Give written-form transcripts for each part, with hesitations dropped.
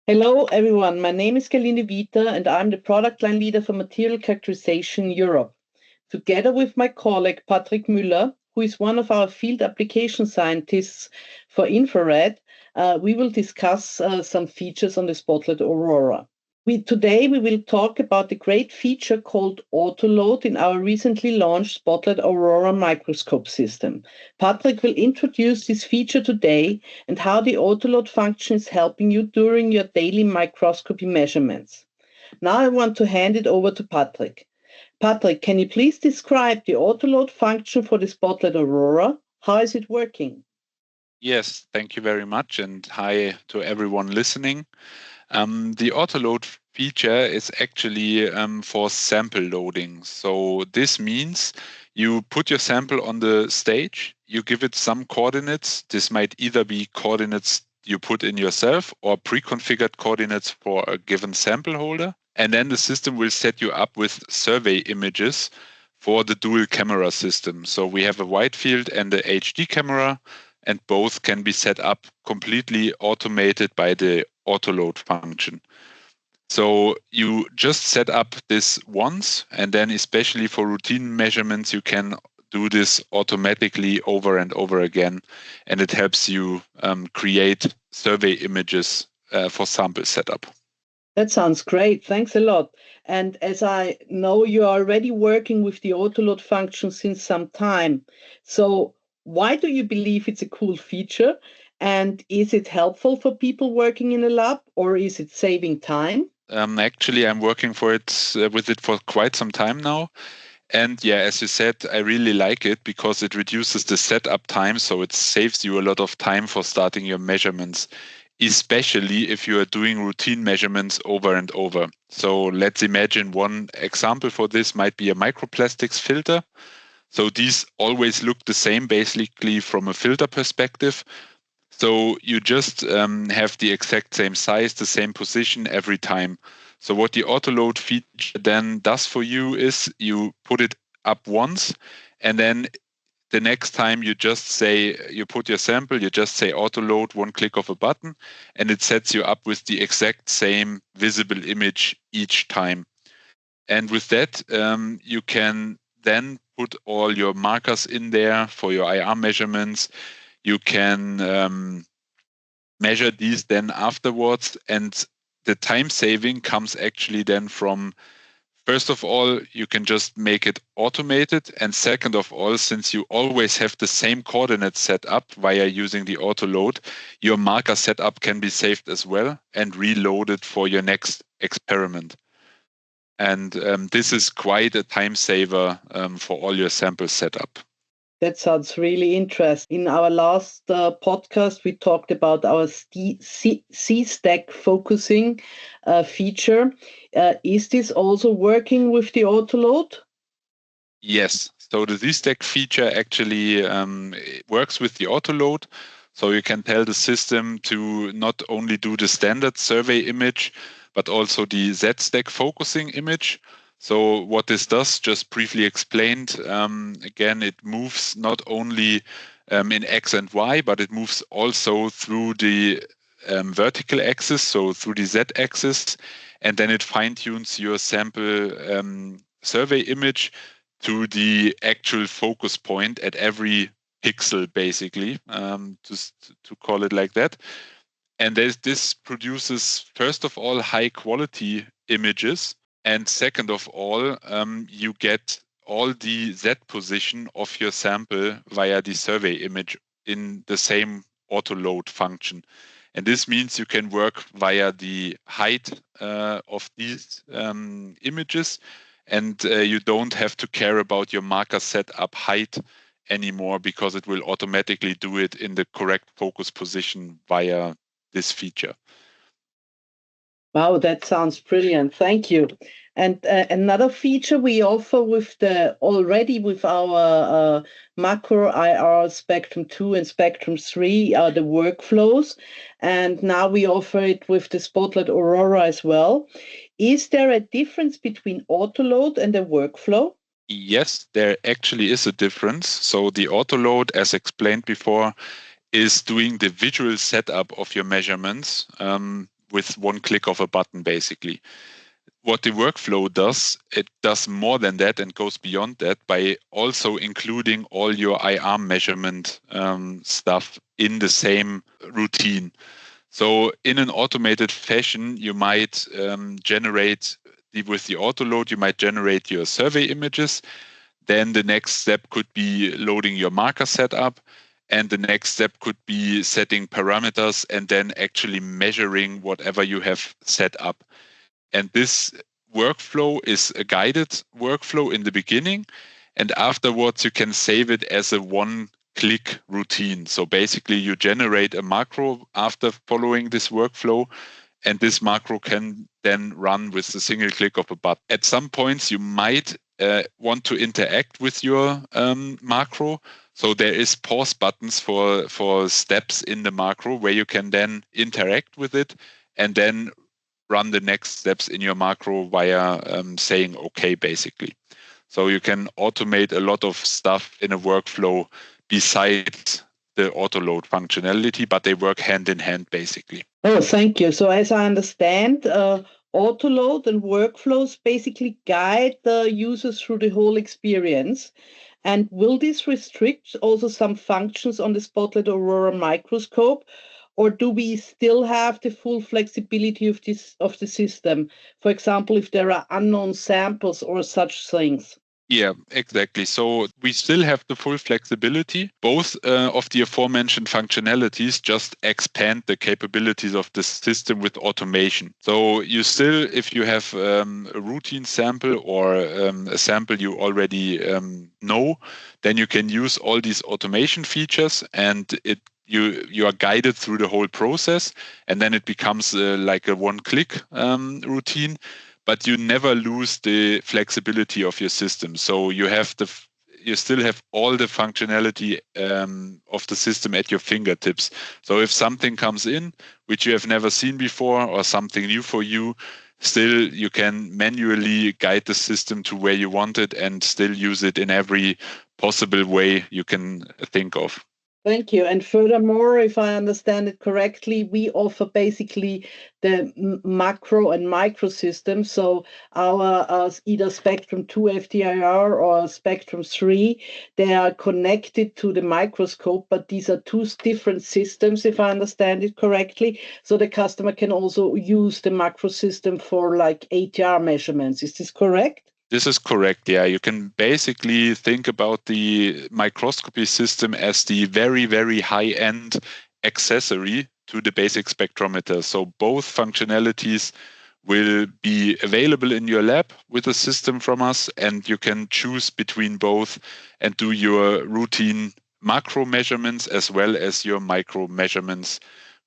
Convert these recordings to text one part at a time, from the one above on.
Hello, everyone. My name is Galine Vita, and I'm the product line leader for material characterization Europe. Together with my colleague Patrick Müller, who is one of our field application scientists for infrared, we will discuss some features on the Spotlight Aurora. Today we will talk about the great feature called autoload in our recently launched Spotlight Aurora microscope system. Patrick will introduce this feature today and how the autoload function is helping you during your daily microscopy measurements. Now I want to hand it over to Patrick. Patrick, can you please describe the autoload function for the Spotlight Aurora? How is it working? Yes, thank you very much, and hi to everyone listening. The autoload feature is actually for sample loading. So this means you put your sample on the stage, you give it some coordinates. This might either be coordinates you put in yourself or pre-configured coordinates for a given sample holder. And then the system will set you up with survey images for the dual camera system. So we have a wide field and a HD camera, and both can be set up completely automated by the autoload function. So you just set up this once, and then especially for routine measurements, you can do this automatically over and over again, and it helps you create survey images for sample setup. That sounds great. Thanks a lot. And as I know, you are already working with the autoload function since some time. So why do you believe it's a cool feature? And is it helpful for people working in a lab, or is it saving time? Actually, I'm working with it for quite some time now. And yeah, as you said, I really like it because it reduces the setup time. So it saves you a lot of time for starting your measurements, especially if you are doing routine measurements over and over. So let's imagine one example for this might be a microplastics filter. So these always look the same, basically, from a filter perspective. So you just have the exact same size, the same position every time. So what the autoload feature then does for you is you put it up once, and then the next time you put your sample, you just say autoload, one click of a button, and it sets you up with the exact same visible image each time. And with that, you can then put all your markers in there for your IR measurements. You can measure these then afterwards, and the time saving comes actually then from, first of all, you can just make it automated, and second of all, since you always have the same coordinates set up via using the autoload, your marker setup can be saved as well and reloaded for your next experiment. And this is quite a time saver for all your sample setup. That sounds really interesting. In our last podcast, we talked about our C-stack focusing feature. Is this also working with the autoload? Yes. So the Z-stack feature actually works with the autoload. So you can tell the system to not only do the standard survey image, but also the Z-stack focusing image. So what this does, just briefly explained, again, it moves not only in X and Y, but it moves also through the vertical axis, so through the Z axis, and then it fine-tunes your sample survey image to the actual focus point at every pixel, basically, just to call it like that. And this produces, first of all, high quality images. And second of all, you get all the Z position of your sample via the survey image in the same autoload function. And this means you can work via the height of these images, and you don't have to care about your marker setup height anymore because it will automatically do it in the correct focus position via this feature. Wow, that sounds brilliant. Thank you. And another feature we offer with our macro IR Spectrum 2 and Spectrum 3 are the workflows. And now we offer it with the Spotlight Aurora as well. Is there a difference between autoload and the workflow? Yes, there actually is a difference. So the autoload, as explained before, is doing the visual setup of your measurements with one click of a button, basically. What the workflow does, it does more than that and goes beyond that by also including all your IR measurement stuff in the same routine. So in an automated fashion, you might generate, with the autoload, you might generate your survey images. Then the next step could be loading your marker setup. And the next step could be setting parameters and then actually measuring whatever you have set up. And this workflow is a guided workflow in the beginning. And afterwards, you can save it as a one-click routine. So basically, you generate a macro after following this workflow. And this macro can then run with a single click of a button. At some points, you might want to interact with your macro. So there is pause buttons for steps in the macro where you can then interact with it and then run the next steps in your macro via saying OK, basically. So you can automate a lot of stuff in a workflow besides the autoload functionality, but they work hand in hand, basically. Oh, thank you. So as I understand, autoload and workflows basically guide the users through the whole experience. And will this restrict also some functions on the Spotlight Aurora microscope? Or do we still have the full flexibility of the system? For example, if there are unknown samples or such things. Yeah, exactly. So we still have the full flexibility. Both of the aforementioned functionalities just expand the capabilities of the system with automation. So you still, if you have a routine sample or a sample you already know, then you can use all these automation features, and you are guided through the whole process, and then it becomes like a one-click routine. But you never lose the flexibility of your system. So you still have all the functionality of the system at your fingertips. So if something comes in which you have never seen before or something new for you, still you can manually guide the system to where you want it and still use it in every possible way you can think of. Thank you. And furthermore, if I understand it correctly, we offer basically the macro and micro systems. So our either Spectrum 2 FTIR or Spectrum 3, they are connected to the microscope, but these are two different systems, if I understand it correctly. So the customer can also use the macro system for like ATR measurements. Is this correct? This is correct. Yeah, you can basically think about the microscopy system as the very, very high-end accessory to the basic spectrometer. So both functionalities will be available in your lab with a system from us, and you can choose between both and do your routine macro measurements as well as your micro measurements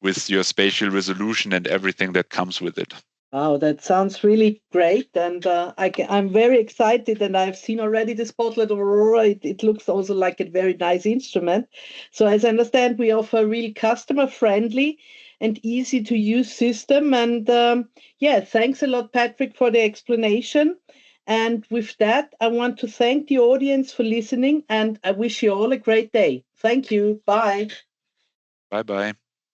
with your spatial resolution and everything that comes with it. Wow, that sounds really great. And I'm very excited. And I've seen already the Spotlight Aurora. It looks also like a very nice instrument. So as I understand, we offer a really customer-friendly and easy to use system. And yeah, thanks a lot, Patrick, for the explanation. And with that, I want to thank the audience for listening. And I wish you all a great day. Thank you. Bye. Bye-bye.